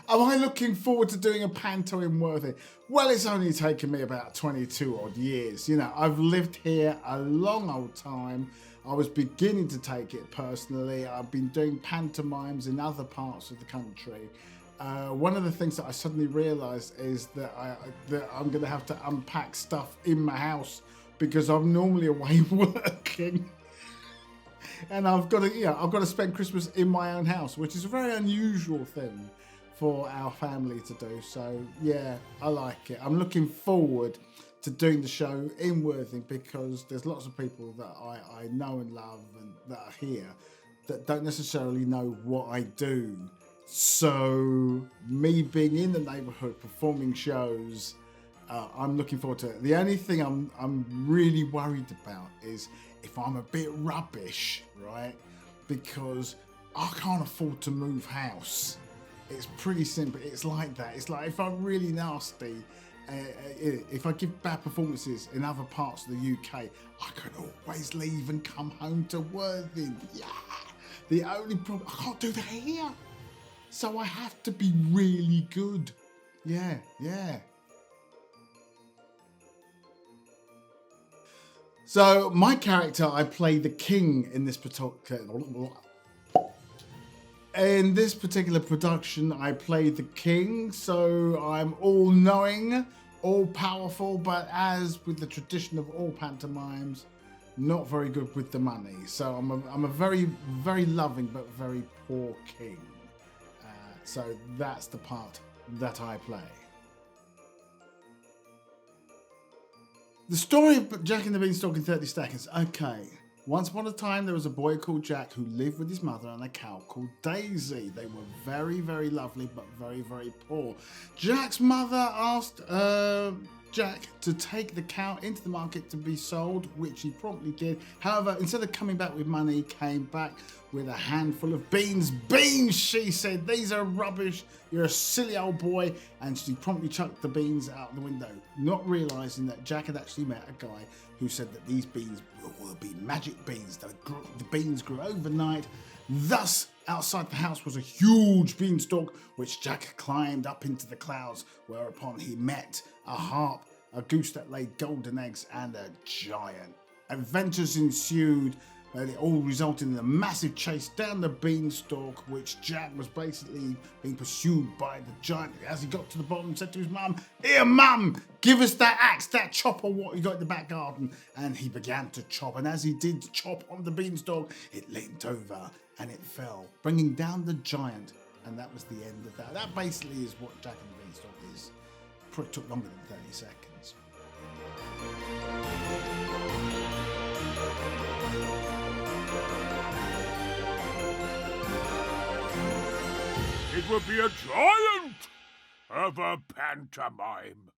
Am I looking forward to doing a panto in Worthing? Well, it's only taken me about 22 odd years. You know, I've lived here a long old time. I was beginning to take it personally. I've been doing pantomimes in other parts of the country. One of the things that I suddenly realised is that I'm going to have to unpack stuff in my house because I'm normally away working. And I've got to spend Christmas in my own house, which is a very unusual thing for our family to do. So yeah, I like it. I'm looking forward to doing the show in Worthing because there's lots of people that I know and love and that are here that don't necessarily know what I do. So me being in the neighbourhood performing shows, I'm looking forward to it. The only thing I'm really worried about is if I'm a bit rubbish, right? Because I can't afford to move house. It's pretty simple. It's like that. It's like if I'm really nasty, if I give bad performances in other parts of the UK, I can always leave and come home to Worthing. Yeah. The only problem, I can't do that here. So I have to be really good. Yeah. So my character, I play the king in this particular production. I play the king, so I'm all-knowing, all-powerful, but as with the tradition of all pantomimes, not very good with the money. So I'm a very, very loving but very poor king. So that's the part that I play. The story of Jack and the Beanstalk in 30 seconds. Okay. Once upon a time, there was a boy called Jack who lived with his mother and a cow called Daisy. They were very, very lovely, but very, very poor. Jack's mother asked Jack to take the cow into the market to be sold, which he promptly did. However, instead of coming back with money, he came back with a handful of beans. Beans, she said, these are rubbish. You're a silly old boy. And she promptly chucked the beans out the window, not realising that Jack had actually met a guy who said that these beans will be magic beans. The beans grew overnight. Thus, outside the house was a huge beanstalk, which Jack climbed up into the clouds, whereupon he met a harp, a goose that laid golden eggs, and a giant. Adventures ensued, and it all resulted in a massive chase down the beanstalk, which Jack was basically being pursued by the giant. As he got to the bottom, said to his mum, "Here, mum, give us that axe, that chopper, what you got in the back garden." And he began to chop, and as he did chop on the beanstalk, it leant over and it fell, bringing down the giant. And that was the end of that. That basically is what Jack and the Beanstalk is. Probably took longer than 30 seconds. It would be a giant of a pantomime.